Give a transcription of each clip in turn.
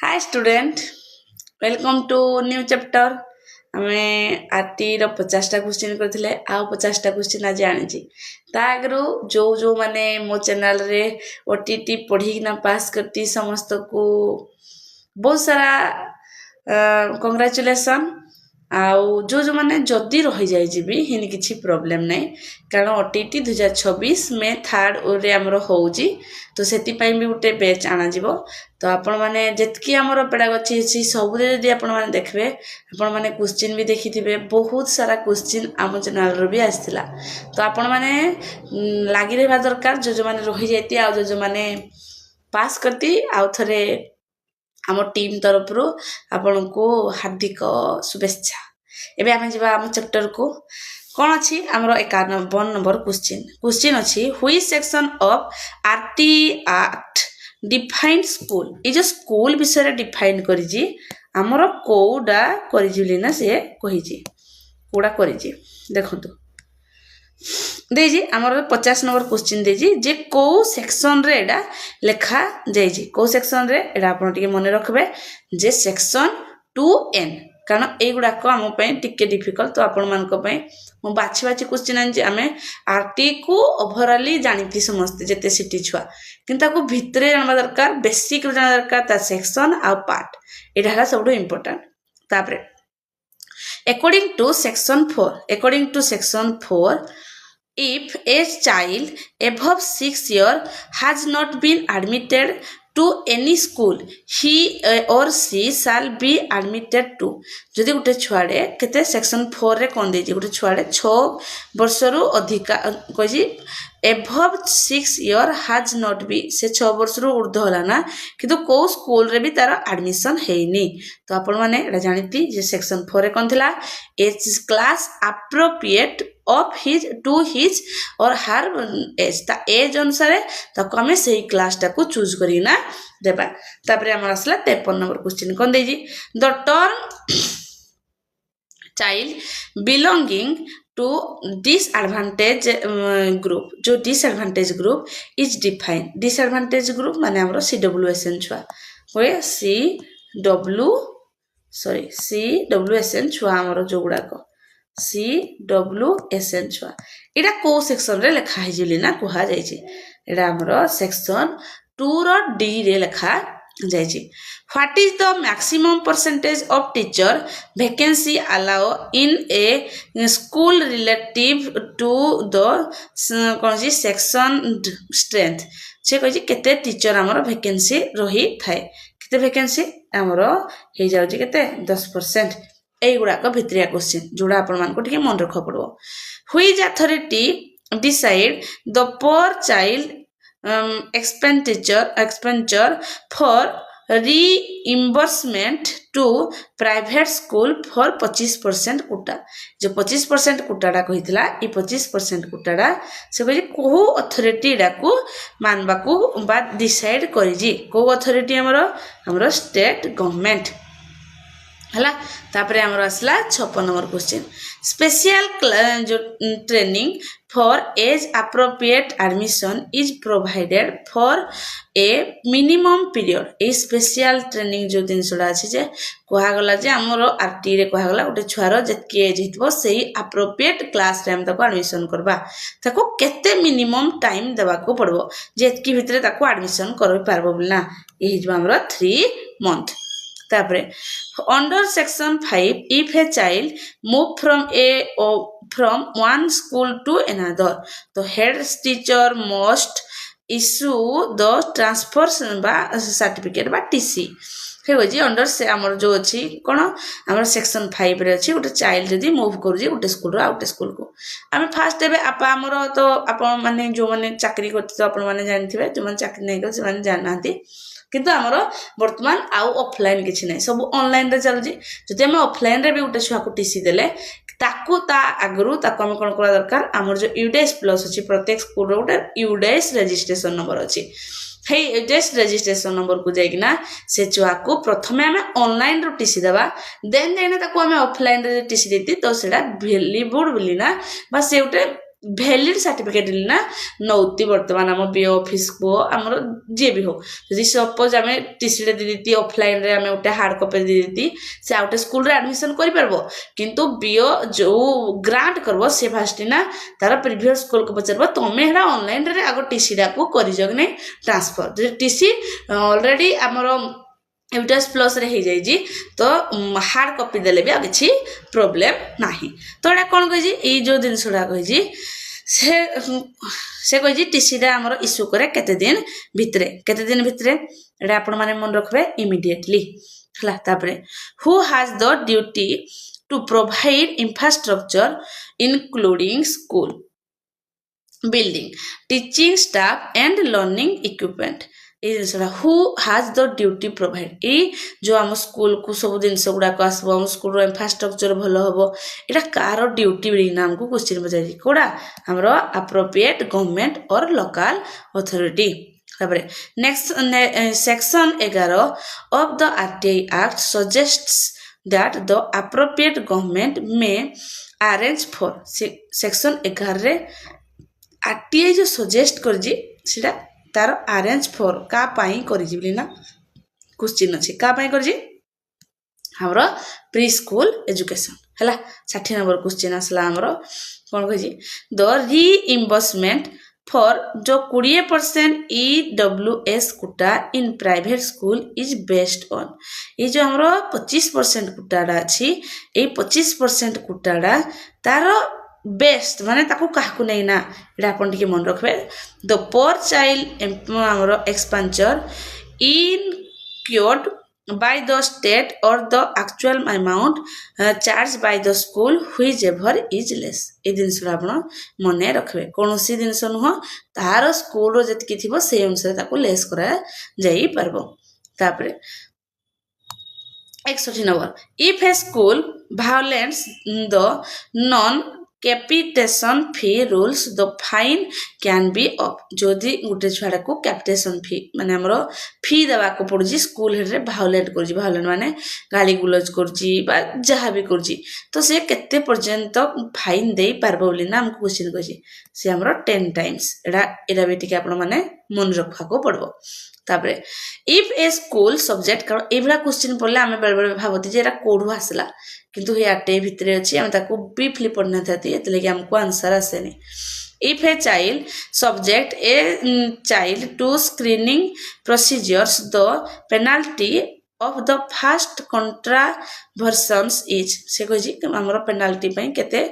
Hi student welcome to new chapter आमे RT रो 50टा क्वेश्चन करथिले आ 50टा क्वेश्चन आज आनिछि ता आगरो जो जो माने मो चैनल रे ओटीटी पढ़ी ना पास करती समस्त को बहुत सारा कंग्रेचुलेशन आउ जो जो माने जदी रही जाय जिबी हिन किछि प्रॉब्लम नै कारण ओटीटी 2026 में थर्ड ओरे हमरो होउजी तो सेति पई भी उटे बैच आना जिवो तो आपण माने जेतकी हमरो पेडागोची अछि सब जदी आपण माने देखबे आपण माने क्वेश्चन भी देखिथिबे बहुत सारा क्वेश्चन आम चैनल रो भी आस्थिला तो आपण माने लागि रहबा दरकार जो जो माने रही जायती आ जो जो माने पास करती आ थरे आम टीम तरफ रो आपण को हार्दिक शुभेच्छा एबे आमे जिबा आम चैप्टर को कौन अच्छी आमर 51 नंबर क्वेश्चन अच्छी हुई section of RT act define school ये जो स्कूल विषय डिफाइन करी आमर कोडा करी ना से कही कोडा करी देखो देजी आमर 50 नंबर क्वेश्चन देजी जे को सेक्शन रे एडा लेखा जाइजी को सेक्शन रे एडा आपण टिके मने रखबे जे सेक्शन 2n कारण एगुड़ाक आम टिके डिफिकल्ट तो आपण मान मु बाछि बाछि क्वेश्चन आनी आमे आरटी को ओवरऑली जानिथि समस्त जेते सिटी छुआ किंतु ताको भितरे जानबा दरकार बेसिक जाना दरकार ता सेक्शन आ पार्ट एटा हला सबटो इंपोर्टेंट तापरे according to section 4 if a child above 6 years has not been admitted to any school he or she shall be admitted to जदि गोटे छुआड़े केते सेक्शन 4 रे कोन देजी गोटे छुआड़े 6 वर्ष रु अधिका कहि above 6 year has not be से 6 वर्ष रु ऊर्ध्व होला ना किंतु को स्कूल रे भी तार एडमिशन हेनी तो आपण माने एटा जानिति जे सेक्शन 4 रे कोन थिला age class appropriate of his to his or her age ता एज अनुसार ताको हमें सही क्लास टा को चूज करी ना देबा तापरे हमर असला 53 नंबर क्वेश्चन कोन देजी the term child belonging to disadvantage group जो disadvantage group is define disadvantage group माने हमरो सीडब्ल्यूएसएन छुआ होय सीडब्ल्यूएसएन छुआ हमरो जोगुडा को CWSN छुआ इडा को सेक्शन रे लेखा हिजिली ना कुहा जायछि इडा हमरो सेक्शन 2 रो डी रे लेखा जायछि what is the maximum percentage of teacher vacancy allow in a school relative to the कोनसी सेक्शन स्ट्रेंथ से कहि केते टीचर हमरो वैकेंसी रही थाए केते वैकेंसी हमरो हे जाउछि केते 10% एगुड़ाक भित्रिया क्वेश्चन जोड़ा आपण मान को टिके मन रख पड़ो which authority decide the per child expenditure for reimbursement to private school for 25% quota जो 25% कोटाडा कहितला ई 25% कोटाडा से कहि को अथॉरिटी डाकू मानबा को बा डिसाइड करि जी को अथॉरिटी हमरो स्टेट गवर्नमेंट हला तापरे हमर असला 56 नंबर क्वेश्चन स्पेशल जो training for age appropriate admission is provided for a minimum period a special training जो दिन सुडा अछि जे कोहा गला जे हमरो आरटी रे कोहा गला गोटे छुआरो जेतकी एज हितबो सेही एप्रोप्रिएट क्लास रे हम ताको एडमिशन करबा ताको केते मिनिमम टाइम देबा को पड़बो जेतकी भितरे ताको एडमिशन करबी पारबो बिना ए हिजबा हमरो 3 मंथ तापरे under section 5 if a child move from one school to another तो head teacher must issue the transfer बा सर्टिफिकेट बा टीसी हे होजी अंडर से हमर जो अछि कोन हमर सेक्शन 5 रे अछि गोटे चाइल्ड जदी मूव करू जे गोटे स्कूल रो आउट स्कूल को आमे फास्ट एबे आपा हमर तो आपन माने जो माने चाकरी करते तो आपन माने जानथिबे जो माने चाकरी नै कर से माने जाननाती किंतु हमरो वर्तमान आउ ऑफलाइन किछि नै सब ऑनलाइन रे चलजी जदि हम ऑफलाइन रे भी उटे छुआ को टीसी देले ताकू ता आगरु ताको हम कोन करा दरकार हमर जो यूडेस प्लस अछि प्रत्येक स्कूल रो उटे यूडेस रजिस्ट्रेशन नंबर अछि हे यूडेस रजिस्ट्रेशन नंबर को जाइकिना से छुआ को प्रथमे हम ऑनलाइन रो टीसी देबा देन ताको हम ऑफलाइन रे टीसी देती तो सेडा वैल्यूबल बिलिना बा से उटे भैलिड सर्टिफिकेट ना नौती बर्तमान आम बी ऑफिस को आमर जी भी हो जदि सपोज आम टीसी दे देती ऑफलाइन रे आम गोटे हार्ड कॉपी दे देती से आउटे स्कूल रे एडमिशन कर परबो किंतु बीओ जो ग्रांट करबो से फास्ट ना तार प्रीवियस स्कूल को पचारबो तमे हेडा ऑनलाइन रे आगो टीसी डा को करि जगने ट्रांसफर जे टीसी ऑलरेडी आमर एविडेंस प्लस रे हो जाइए तो हार्ड कॉपी देले भी आ किसी प्रोब्लेम नाही तो एटा कोन कहि जी जो जिनसडा कहि से कहि टीसीटा आमर इश्यू करे केते दिन भितरे एटा आपण माने मन रखबे इमिडिएटली हला तापरे who has the duty to provide infrastructure including school building teaching staff and learning equipment who has the duty provide ये जो आम स्कूल को सब जिनस गुड़ाक आसो आम स्कूल इंफ्रास्ट्रक्चर भल हम यहाँ कार ड्यूटी बोलिना आमको क्वेश्चन पचार कौड़ा आमर अप्रोप्रिएट गवर्नमेंट और local authority next section 11 of the RTI act suggests that the appropriate government may arrange for section 11 रे आरटीआई जो सजेस्ट कर जी सीटा तार अरेंज फॉर का पाई करी जी बोली ना क्वेश्चन अछि का पाई कर जी हमरो प्री स्कूल एजुकेशन हला 60 नंबर क्वेश्चन आसला हमरो कोन कहि जी द रीइंबर्समेंट फॉर जो 20% EWS quota in private school is based on ये जो हमरो 25% कोटाडा अछि ए 25% कोटाडा तार बेस्ट माने ताको काहकु नै ना एटा अपन टिके मन रखबे द पर चाइल्ड हमरो expenditure incurred by the state or the actual amount charged by the school whichever is less ए दिन सुरा आपण मने रखबे कोनोसी दिन नुह तार स्कूल रो जतकी थिबो से अनुसार ताको लेस करा जाई परबो तापरे 61 number if A school violates the non capitation fee rules the fine can be up जदि गोटे छुआड़ा को कैपिटेशन फी माने हमरो फी देवा को पड़ुजी स्कूल हेड रे भायोलेट करजी भायोलेट माने गाली गुलज करजी बा जहा भी करजी तो से केते पर्यंत फाइन देई पारबो बोली ना हमको क्वेश्चन करजी से हमरो 10 टाइम्स एडा भी टिके आपण माने मन रखा को पड़बो तापरे इफ ए स्कूल सब्जेक्ट करो एबला क्वेश्चन पड़ले हमें बेले बेले भाबती जे एरा कोडू आसला किंतु हे आटे भितरे अछि हम ताको ब्रीफली पढ़ना थाती एतले कि हमको आंसर आसेनी if a child subject a child to screening procedures the penalty of the first contraventions is से कहि हमरो पेनाल्टी पई केते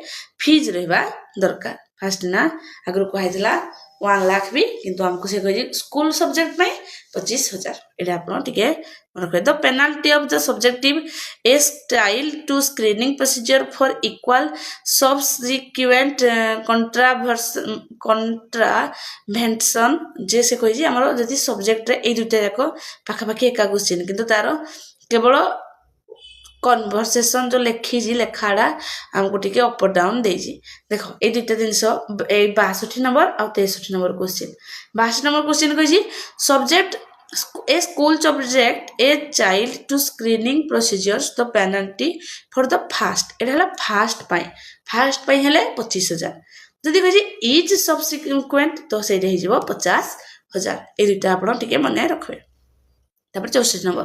फीज रहबा दरकार फर्स्ट ना अगर कहैतला 1 लाख भी किंतु हमको से कहि स्कूल सब्जेक्ट में 25,000 एटा आपण टिके मन रखे the penalty of the subjective a style to screening procedure for equal subsequent contravention जे से कहि हमरो जदि सब्जेक्ट रे ए दुटा जाको पाखा पाखी एका क्वेश्चन किंतु तारो केवल कन्वर्सेशन जो लिखी जी लेखाड़ा हमको टिके अप डाउन दे जी देखो ए दुटा जिनस ए 62 नंबर और 63 नंबर क्वेश्चन 62 नंबर क्वेश्चन कहि subject a school subject a child to screening procedures the penalty for the fast एटा हला फास्ट पाई हेले 25,000 जदि कहि इच सब्सिक्वेंट तो से रहि जबो 50,000 ए दुटा आपण टिके मने रखबे तापर 64 नंबर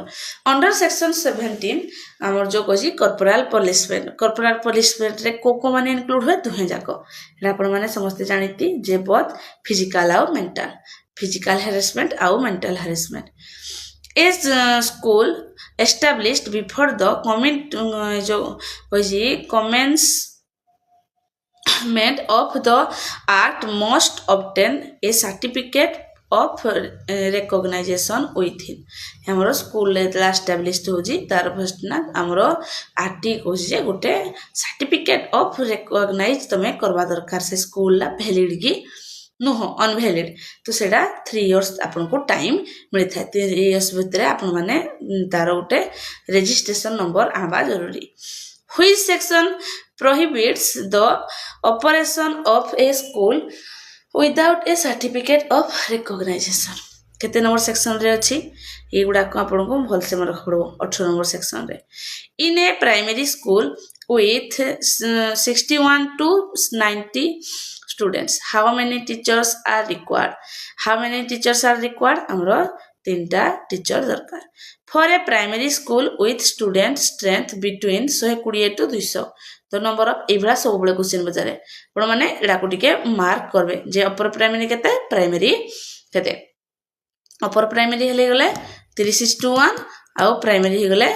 अंडर सेक्शन 17 हमर जो कहि कॉर्पोरल पनिशमेंट रे को माने इंक्लूड हुए दुहे जाको एटा आपण माने समस्त जानिती जे बोथ फिजिकल और मेंटल फिजिकल हैरेसमेंट और mental harassment is school established before the जो कहि commencement of the act must obtain a certificate of recognition within हमरो स्कूल एस्टैब्लिश्ड होजी तार फर्स्ट ना हमरो आरटी कोसी जे गोटे सर्टिफिकेट ऑफ रिकॉग्नाइज तमे करबा दरकार से स्कूल ला वैलिड की नुह अनवैलिड तो सेटा 3 इयर्स आपन को टाइम मिलता है 3 इयर्स भितर आपन माने तार गोटे रजिस्ट्रेशन नंबर आबा जरूरी which section prohibits the operation of a school without a certificate of recognition केते नंबर सेक्शन रे अछि ये गुडा को आपन को भल से मन रख पड़ो 18 नंबर सेक्शन रे इन ए primary school with 61 to 90 students. How many teachers are required? How many teachers are required? ଆମର 3ଟା teacher ଦରକାର. For a primary school with student strength between 120 to 200. ତ ନମ୍ବର ଏଇଭଳିଆ ସବୁବେଳେ କ୍ୱେଶ୍ଚିନ୍ ପଚାରେ ଆପଣ ମାନେ ଏଟାକୁ ଟିକେ ମାର୍କ କରିବେ ଯେ ଅପର ପ୍ରାଇମେରୀ କେତେ ପ୍ରାଇମେରୀ କେତେ ଅପର ପ୍ରାଇମେରୀ ହେଲେ ଗଲେ 30:1 ଆଉ ପ୍ରାଇମେରୀ ହେଇଗଲେ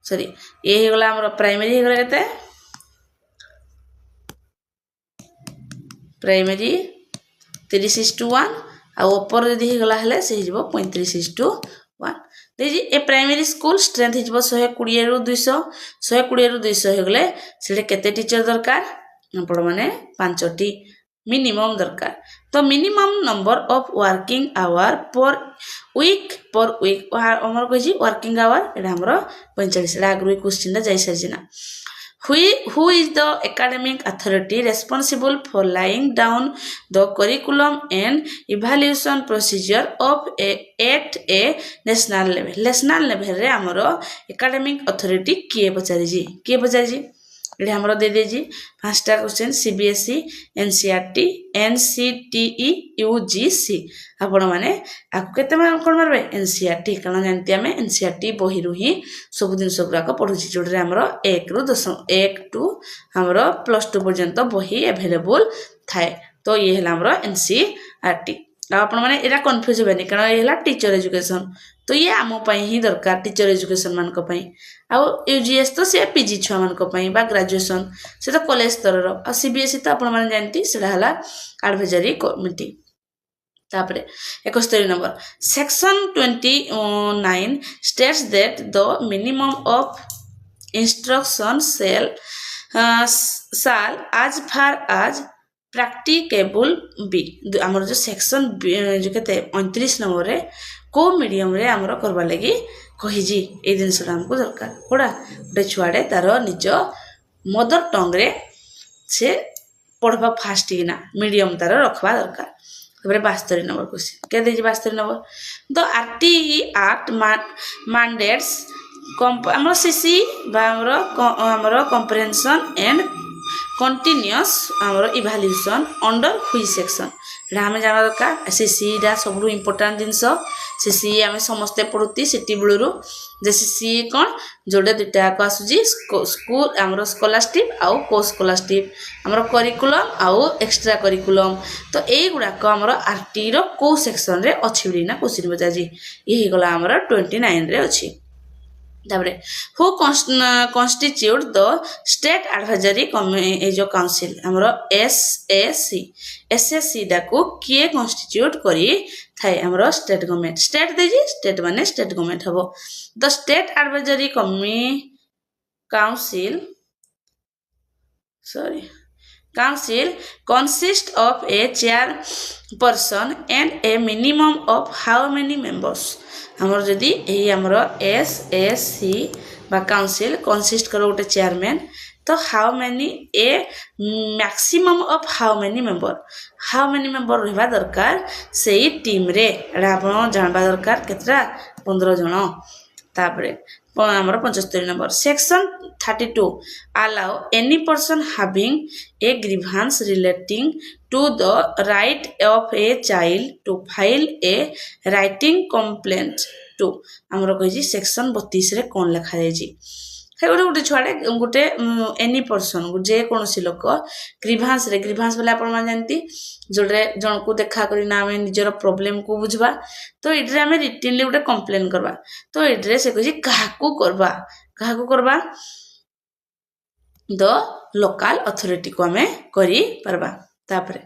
ସରି ଏ ହେଇଗଲା ଆମର ପ୍ରାଇମେରୀ ହେଇଗଲା କେତେ ପ୍ରାଇମେରୀ 30:1 ଆଉ ଅପର ଯଦି ହେଇଗଲା ହେଲେ ସେ ହେଇଯିବ 35:1 देखिए ए प्राइमरी स्कूल स्ट्रेंथ हो 120 ରୁ 200 120 ରୁ 200 ହେଇଗଲେ ସେଠି କେତେ टीचर दरकार आपण माने 5ଟି मिनिमम दरकार तो minimum number of working hour per week हमर कहि वर्किंग आवर एटा हमर 45 एटा आगु क्वेश्चन जाई सरजिना who is the academic authority responsible for laying down the curriculum and evaluation procedure of at a national level रे हमरो academic authority किए पचारि ये हमरो दे देजी पांचटा question CBSE NCERT NCTE UGC आपण माने आकु केते मान कोन मारबे एनसीईआरटी कारण जानती हमें एनसीईआरटी बही रु ही सब दिन सब गुराक पढुची जोडरे हमरो 1 ରୁ 10 1 टू हमरो +2 पर्यंत बही अवेलेबल थाए तो ये हला हमरो एनसीईआरटी आपण माने एरा कंफ्यूज होबेनी कारण ये हला टीचर एजुकेशन तो ये आमो पई ही दरकार टीचर एजुकेशन मान को पई आ यूजीएस तो से पीजी छुआ मान को पई बा ग्रेजुएशन से तो कॉलेज स्तर रो आ सीबीएसई तो आपण माने जानती सेडा हला एडवाइजरी कमिटी तापरे 71 number section 29 states that the minimum of instruction shall as far as practicable be हमर जो सेक्शन जो केते 29 नंबर रे को मीडियम रे हमर करबा लागि कहि जी ए दिन से हमको दरकार कोडा गोटे छुआडे तार निज मदर टंग रे से पढ़बा फास्ट किना मीडियम तार रखबा दरकार तबरे 72 नंबर क्वेश्चन के देजी 72 number the RTE act mandates हमर सीसी बा हमर कॉम्प्रिहेंशन एंड कंटीन्यूअस हमर इवैल्यूएशन अंडर व्हिच सेक्शन एटा हमें जाना दरकार सीसी डा सबरु इंपोर्टेंट जिंस सीसी हमें समस्त पढुती सिटी बुलुरु जे सीसी कोन जोडे दुटा को आसुजी स्कूल हमर स्कॉलरशिप आउ को स्कॉलरशिप हमर करिकुलम आउ एक्स्ट्रा करिकुलम तो एई गुडा को हमर आरटी रो को सेक्शन रे अछि बिना क्वेश्चन बजा जी एही गला हमर 29 रे अछि ताबरे who constitute the state advisory जो काउंसिल हमरो एसएससी डाकू किए constitute करी थाए हमरो स्टेट गवर्नमेंट स्टेट देजी स्टेट माने स्टेट गवर्नमेंट हबो the state advisory council consists of a chairperson and a minimum of how many members हमर जदी एही हमर एसएससी बा काउंसिल कंसिस्ट करो गोटे चेयरमैन तो how many A maximum of how many member रहबा दरकार सेही टीम रे एडा आपण जानबा दरकार केतरा 15 जण तापरे हमर 75 number section 32 allow any person having a grievance relating to the right of a child to file a writing complaint to हमर कहि सेक्शन 32 रे कोन लिखा जाय छी हे गोटे छुआडे गोटे एनी पर्सन जे कोनसी लोक ग्रीभांस वाला आपण मान जानती जोडरे जण को देखा करी ना हमें निजर प्रॉब्लम को बुझबा तो इडरे हमें रिटनली गोटे कंप्लेन करबा तो इडरे से कहि काहाकू करबा द लोकल अथॉरिटी को हमें करी परबा तापरे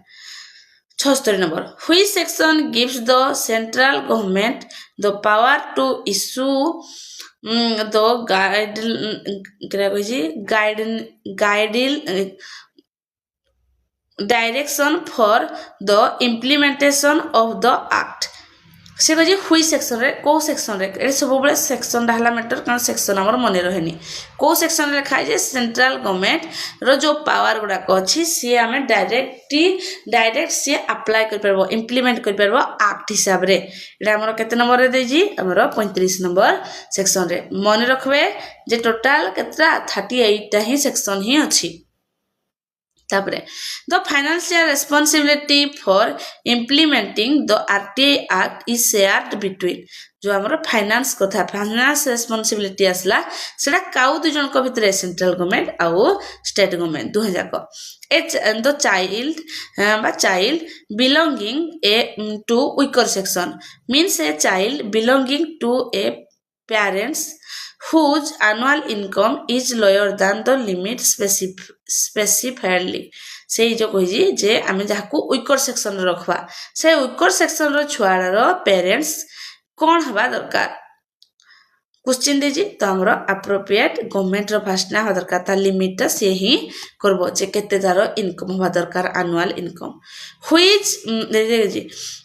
76 number which section gives the central government the power to issue the direction for the implementation of the act से कहे हुई सेक्शन रे को सेक्शन रे ये सब बेले सेक्शन ढाला मैटर कारण सेक्शन आमर मन रहे को सेक्शन लिखा है सेंट्रल गवर्नमेंट रो जो पावर गुड़ाक अच्छी सी आम डायरेक्ट सी अप्लाई कर इम्प्लीमेंट कर एक्ट हिसाब रे एटा हमर केते नंबर रे देजी हमर 35 नंबर सेक्शन रे मन रखबे जे टोटल केतरा 38 टा ही सेक्शन ही अछि तापरे the financial responsibility for implementing the RTI act is shared between जो हमर फाइनेंस कथा फाइनेंस रेस्पॉन्सिबिलिटी आसला सेटा काउ दु जन को भितरे सेंट्रल गवर्नमेंट आउ स्टेट गवर्नमेंट 2000 को the child belonging to weaker section means a child belonging to a parents whose annual income is lower than the limit specifiedly से जो कही जे आमे जाको वीकर सेक्शन रखवा से वीकर सेक्शन रो छुआर पेरेंट्स कौन हवा दरकार क्वेश्चन देजी तो हमरो अप्रोप्रिएट गवर्नमेंट रो फास्ट ना हवा दरकार ता लिमिट से ही करबो जे केते तारो इनकम हवा दरकार एनुअल इनकम व्हिच देजी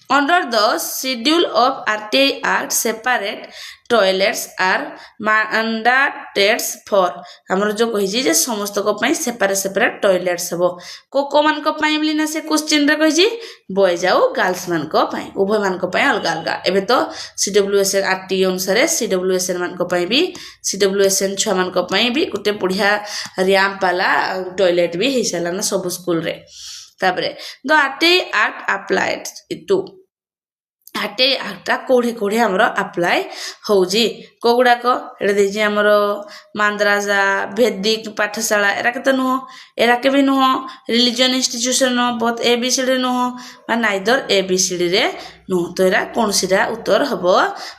under the schedule of RTI Act separate toilets are mandated for हमर जो कहि जे समस्त को पई सेपरेट टॉयलेट्स हबो को मान को पई मिली ना से क्वेश्चन रे कहि बॉयज आउ गर्ल्स मान को पई उभय मान को पई अलग अलग एबे तो सीडब्ल्यूएसएन आरटी अनुसार सीडब्ल्यूएसएन मान को पई भी सीडब्ल्यूएसएन छ मान को पई भी गुटे बढ़िया रैंप वाला टॉयलेट भी हे सला ना सब स्कूल रे तापरे the RT act applied to आटे आटा कोढ़े कोढ़े हमर अप्लाई होउजी कोगुडा को एडे देजी हमर मांद्राजा वैदिक पाठशाला एरा के त नो एरा के भी नो रिलीजन इंस्टीट्यूशन नो बहुत एबीसीडी नो बा नाइदर एबीसीडी रे नो तो एरा कोनसीरा उत्तर हबो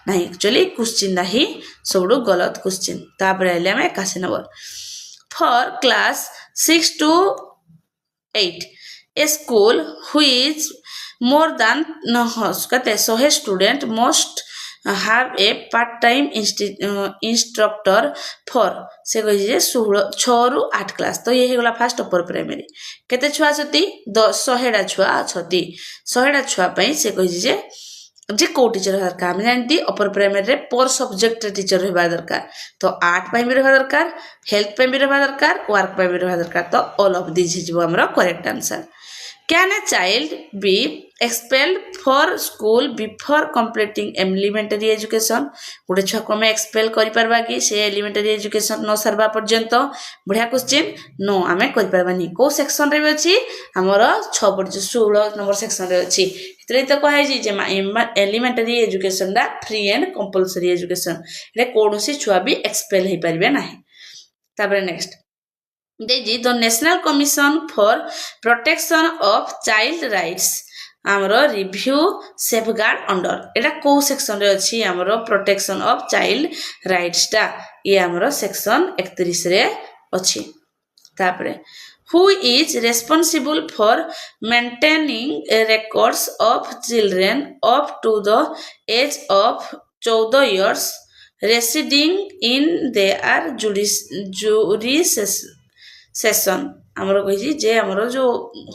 नाही एक्चुअली क्वेश्चन नाही सबडू गलत क्वेश्चन तापर आले हम 81 number for class 6 to 8 a school which more than 100 student must have a part-time instructor for से कही 6 ରୁ 8 क्लास तो ये गला फास्ट अपर प्राइमरी केते छुआ छती 100 छुआ छती 100 छुआ पई से कही जे को टीचर दरकार हम जानती अपर प्राइमरी रे पर सब्जेक्ट टीचर रहबा दरकार तो आर्ट पई भी रहबा दरकार हेल्थ पई भी रहबा दरकार वर्क पई भी रहबा दरकार तो ऑल ऑफ दिस हिजबो हमरा correct answer Can a child be expelled for school before completing elementary education? गोटे छुआ को मैं एक्सपेल करि परबा कि से एलिमेंटरी एजुकेशन न सरबा पर्यंत बढ़िया क्वेश्चन नो आमे करि परबानी को सेक्शन रे अछि हमर 16 नंबर सेक्शन रे अछि इतरे तो कहै जी जे एलिमेंटरी एजुकेशन दा फ्री एंड कंपल्सरी एजुकेशन रे कोनोसी छुआ भी एक्सपेल हे परबे नाही तापर नेक्स्ट देजी the national commission for protection of child rights हमरो रिव्यू सेफगार्ड अंडर एटा को सेक्शन रे अछि हमरो प्रोटेक्शन ऑफ चाइल्ड राइट्स ता ये हमरो सेक्शन 31 रे अछि तापरे who is responsible for maintaining records of children up to the age of 14 years residing in their jurisdiction session हमरो कहि जे हमरो जो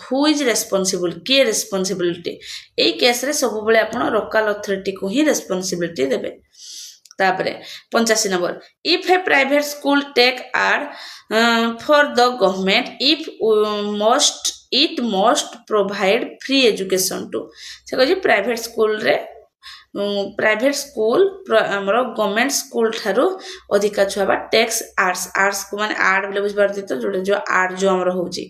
हु इज रेस्पोंसिबल के रेस्पोंसिबिलिटी एई केस रे सब बेले आपण लोकल अथॉरिटी को ही रेस्पोंसिबिलिटी देबे तापरे 85 number if a private school take are for the government it must provide free education to से कहि प्राइवेट स्कूल रे प्राइवेट स्कूल हमरो गवर्नमेंट स्कूल थारो अधिका छुआ टैक्स आर्ट्स को माने आर्ट बोले बुझ पारती तो जोटे जो आर्ट जो हमरो होची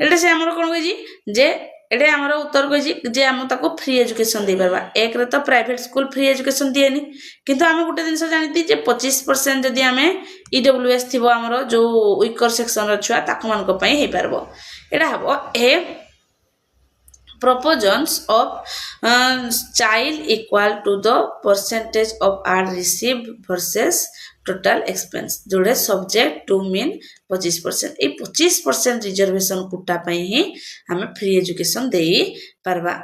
एटा से हमरो कोन कहि जे एटे हमरो उत्तर कहि जे हम ताको फ्री एजुकेशन दे परबा एक रे तो प्राइवेट स्कूल फ्री एजुकेशन दिएनी किंतु हम गुटे दिन से जानिती जे 25% जदी हमें ईडब्ल्यूएस थिबो हमरो जो वीकर सेक्शन रो छुआ ताको मान को पई हे परबो एटा हबो ए proportions of child equal to the percentage of art received versus total expense जोड़े subject to mean 25% A 25% reservation quota पई ही हमें फ्री एजुकेशन देई परबा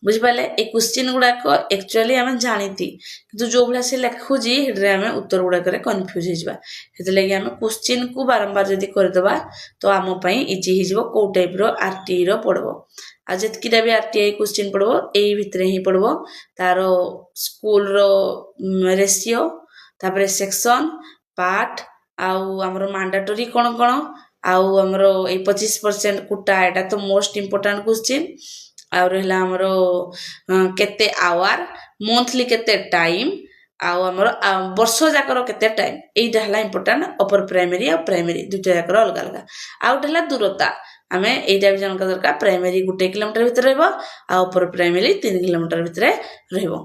बुझ पाले ए क्वेश्चन गुडा को एक्चुअली हम जानिती किंतु जो भला से लिखु जी हेडरे हम उत्तर गुडा करे कंफ्यूज हे जबा हेते लागि हम क्वेश्चन को बारंबार जदी कर दबा तो हम पई इजी हे जबो को टाइप रो आरटी रो पड़बो आ जितकीटा भी आरटीआई क्वेश्चन पड़ो यही भितर ही पड़ो तार स्कूल रेशियो तापर सेक्शन पार्ट आउ आमर मैंडेटरी कौन कौन आउ आमर 25% कोटा एटा तो मोस्ट इंपोर्टेंट क्वेश्चन आउ रहला आमर केते आवर मंथली केते टाइम आउ आमर वर्ष जाकर केते टाइम एटा हला इंपोर्टेंट अपर प्राइमरी आ प्राइमरी दुटा जाकर अलग अलग आउट हला दूरता आमे एटा भी जानका दरकार प्राइमरी 1 किलोमीटर भीतर रहबो आ अपर प्राइमरी 3 किलोमीटर भीतर रहबो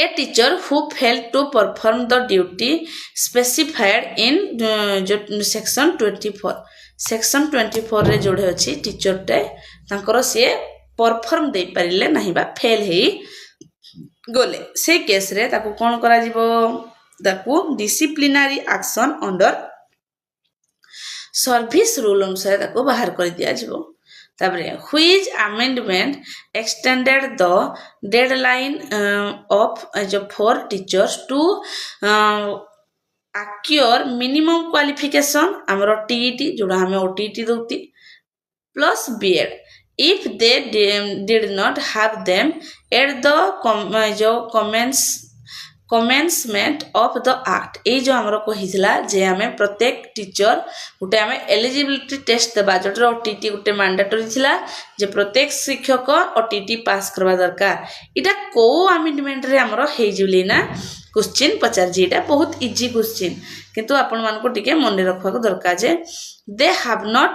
A teacher who failed to perform the duty specified in section 24 section 24 रे जोड़े अछि टीचर टे तांकर से परफॉर्म दे परिले नहीं बा फेल हे गोले से केस रे ताकू कोन करा जिवो ताकू disciplinary action under service rule अनुसार ताकू बाहर कर दिया जिवो ताबरे which amendment extended the deadline of for teachers to acquire minimum qualification हमरो TET जोड़ा हमें OTT Dutee plus B.Ed if they did not have them at the commencement of the act ए जो हमरो कहिसला जे हमें प्रत्येक टीचर गुटे हमें एलिजिबिलिटी टेस्ट देबा जोटर OTT गुटे mandatory थिला जे प्रत्येक शिक्षक ओटीटी पास करबा दरकार इटा को अमेंडमेंट रे हमरो हे जुली ना क्वेश्चन पचार जी इटा बहुत इजी क्वेश्चन किंतु आपण मान को टिके मन रखवा को दरकार जे दे हैव नॉट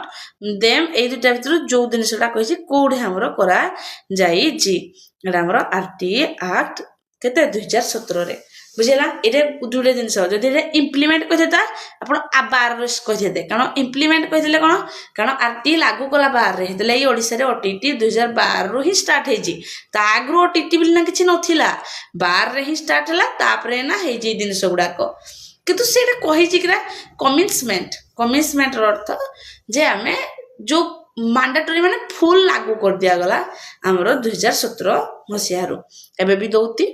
देम ए दुटा भीतर जो दिन सेटा कहिछि कोडे हमरो करा जाई जी एटा हमरो आरटी एक्ट केते 2017 रे बुझेला एरे दुडे जिंस जदि रे इंप्लीमेंट कहिता आपण आबार रे कहिते कारण इंप्लीमेंट कहितले कोन कारण आरटी लागू कला बार रे हेतले ई ओडिसा रे ओटीटी 2012 रो ही स्टार्ट हे जी ता आग्रो ओटीटी बिल ना किछि नथिला बार रे ही स्टार्ट हला तापरे ना हे जी जिंस गुडा को किंतु सेटा कहि जी किरा कमिटमेंट रो अर्थ जे हमें जो मैंडेटरी माने फुल लागू कर दिया गला हमरो 2017 मसियारो एबे भी दउती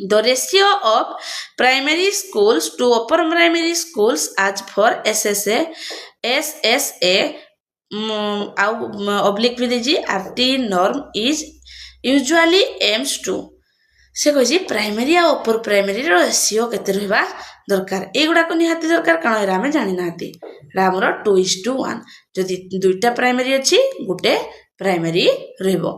The ratio of primary schools to upper primary schools as for SSA oblique with the RT norm is usually aims to से कहि प्राइमरी आ अपर प्राइमरी रो रेशियो केते रहबा दरकार एगुडा को निहाती दरकार कारण एरा हम जानि नाती एरा हमरो 2:1 जदि दुईटा प्राइमरी अछि गुटे प्राइमरी रहबो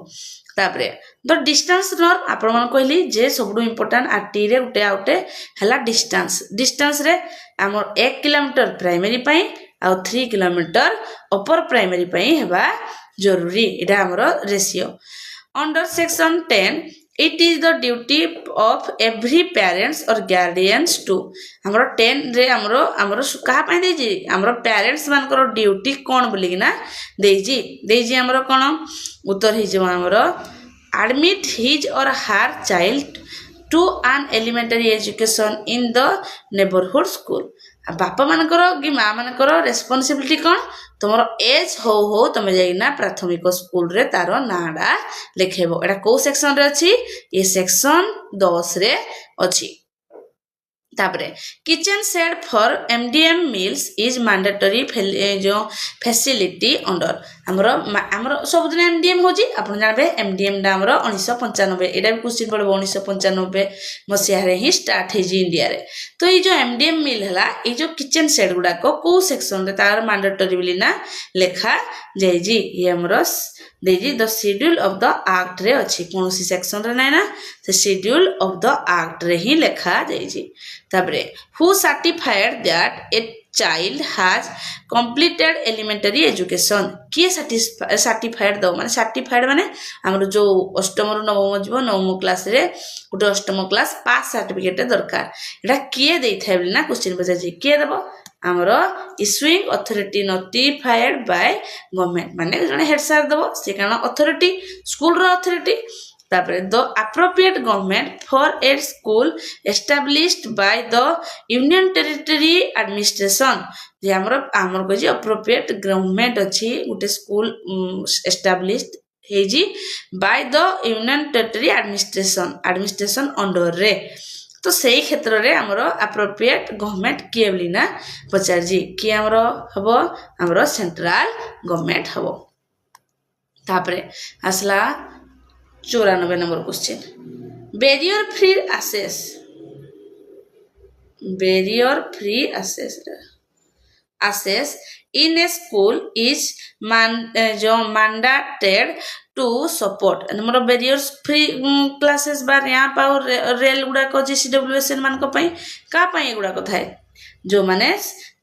तापरे द डिस्टेंस नॉर्म आपण मन कहली जे सबडू इंपोर्टेंट आरटी रे गुटे आउटे हला डिस्टेंस रे हमर 1 किलोमीटर प्राइमरी पई आ 3 किलोमीटर अपर प्राइमरी पई हेबा जरूरी एटा हमर ratio under section 10 it is the duty of every parents or guardians to हमरो 10 रे हमरो कहा पई देजी हमरो पेरेंट्स मान करो ड्यूटी कोन बोली ना देजी हमरो कोन उत्तर हि जो हमरो admit his or her child to an elementary education in the neighborhood school बापा मानकर कि माँ मानकर रेस्पॉन्सिबिलिटी कौन तुमर एज हो तुम जाइना प्राथमिक स्कूल रे तार नाडा लिखेबो एटा को सेक्शन रे अछि ये सेक्शन 10 रे अछि तापरे kitchen set for MDM meals is mandatory जो फैसिलिटी अंडर हमरो सब दिन एमडीएम होजी आपण जानबे एमडीएम डा हमरो 1995 एटा भी क्वेश्चन पड़बो 1995 मसिया रे ही स्टार्ट हे जी इंडिया रे तो ये जो एमडीएम मिल हला ये जो किचन सेट गुडा को सेक्शन रे तार मैंडेटरी बिली ना लेखा जाय जी ये हमरो देजी the schedule of the act रे अछि कोनसी सेक्शन रे नै ना से शेड्यूल ऑफ द एक्ट रे ही लेखा जाय जी ताबरे who certified that a child has completed elementary education के सर्टिफाइड दो माने सर्टिफाइड माने हमर जो अष्टम रु नवम जीव नवम क्लास रे गुटे अष्टम क्लास पास सर्टिफिकेट दरकार एटा के देई थाइबली ना क्वेश्चन बजा जी के देबो हमरो issuing authority notified by government माने जने हेड सर दबो से कारण अथॉरिटी स्कूल रो अथॉरिटी तापर the appropriate government for a school established by the union territory administration जे हमर को जे अप्रोप्रिएट गवर्नमेंट अछि गुटे स्कूल एस्टैब्लिश्ड हे जी by the union territory administration under रे तो सही क्षेत्र रे हमरो अप्रोप्रिएट गवर्नमेंट किए बोली ना पचार जी कि हमरो हबो हमरो सेंट्रल गवर्नमेंट हबो तापरे आसला 94 number question barrier free access access in a school is जो mandated to support ଆମର barriers free classes ବା ramp ଆଉ rail ଗୁଡାକ ଅଛି CWSN ମାନଙ୍କ ପାଇଁ का ପାଇଁ ଏଗୁଡାକ ଥାଏ ଯୋଉମାନେ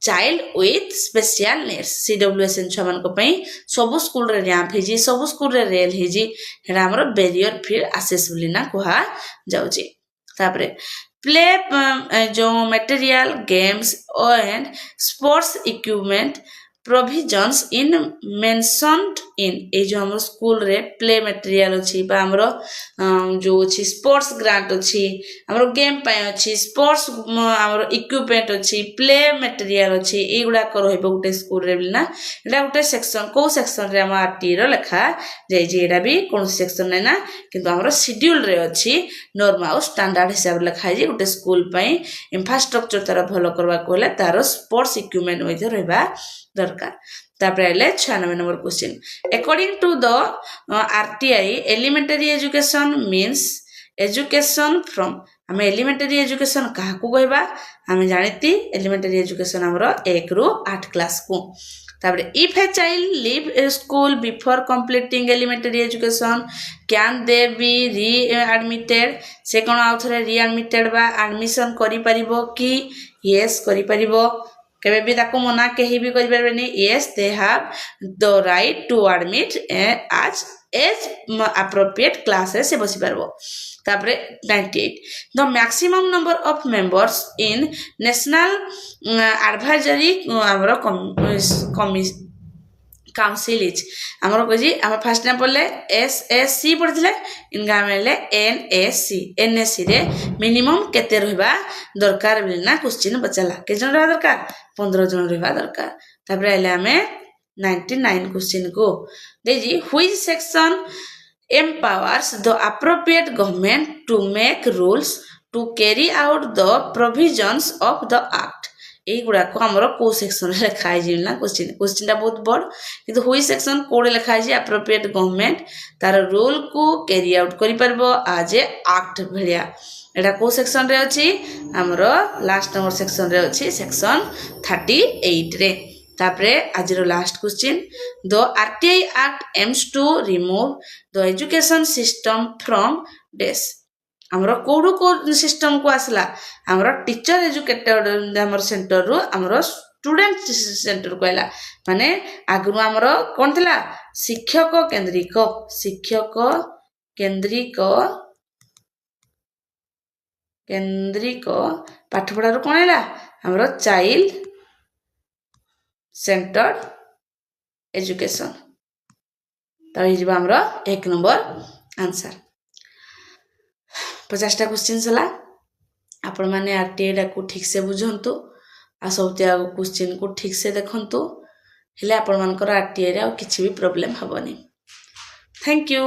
child with special needs CWSN ଛୁଆ ମାନଙ୍କ ପାଇଁ ସବୁ ସ୍କୁଲରେ ରାମ୍ପ ହେଇଛି ସବୁ ସ୍କୁଲରେ ରେଲ ହେଇଛି ହେଟା ଆମର ବ୍ୟାରିୟର ଫ୍ରି ଆକ୍ସେସ୍ ବୋଲି ନା କୁହା ଯାଉଛି ତାପରେ प्ले जो material games and sports equipment provisions in mentioned in a जो हमर स्कूल रे प्ले मटेरियल अछि बा हमर जो अछि स्पोर्ट्स ग्रांट अछि हमर गेम पय अछि स्पोर्ट्स हमर इक्विपमेंट अछि प्ले मटेरियल अछि ए गुडा कर होइबो गुटे स्कूल रे बिना एटा गुटे सेक्शन को सेक्शन रे हम आरटी रो लेखा जाय जे एटा भी कोन सेक्शन नै ना किंतु हमर शेड्यूल रे अछि नॉर्मल और स्टैंडर्ड हिसाब लेखा जे गुटे स्कूल पय इंफ्रास्ट्रक्चर तार भलो करबा कोले तार स्पोर्ट्स इक्विपमेंट मध्ये रहबा दरकार तापर आले 96 number question according to the RTI elementary education means education from हमें एलिमेंटरी एजुकेशन कहा को कहबा हमें जानिती एलिमेंटरी एजुकेशन हमरो 1 रु 8 क्लास को तापर if a child leave A school before completing elementary education can they B री एडमिटेड से कोन आउथरे री एडमिटेड बा एडमिशन करि परिबो कि यस करि परिबो केबे भी ताको मना केही भी करि परबेनी yes they have the right to admit age appropriate classes से बसी परबो तापरे 98 the maximum number of members in national advisory हमरो काउंसिल इज हमरो कजी हम फर्स्ट टाइम पढ़ले एसएससी पढ़थिले इनका मेले एनएससी रे मिनिमम केते रहबा दरकार बिना क्वेश्चन बचला के जन रहबा दरकार 15 जन रहबा दरकार तापरे आले हमें 99 क्वेश्चन को देजी which section empowers the appropriate government to make rules to carry out the provisions of the act এই গুড়া কো আমরো কো সেকশন রে লেখা আইজি না क्वेश्चनটা বহুত বড় কিন্তু হুই সেকশন কোডে লেখা আইজি appropriate government তার রুল কো ক্যারি আউট করি পারবো আজ এ আক্ট ভলিয়া এটা কো সেকশন রে আছে আমরো লাস্ট নম্বর সেকশন রে আছে সেকশন 38 রে तापरे आजिरो last question the RTI act aims to remove the education system from डेस हमरो कोडू को सिस्टम को आसला हमरो टीचर एजुकेटेड हमर सेंटर रु हमरो स्टूडेंट सेंटर को आला माने आगरु हमरो कोन थला शिक्षक केंद्रिक पाठ पढ़ा रु कोन आला हमरो चाइल्ड सेंटर्ड एजुकेशन तो ये हमरा 1 नंबर आंसर 50टा क्वेश्चन सला आपण माने आरटीआई को ठीक से बुझंतु आ सबते क्वेश्चन को ठीक से देखंतु हेले आपण मानकर आरटीआई रे आ किछि भी प्रॉब्लम हबनी थैंक यू।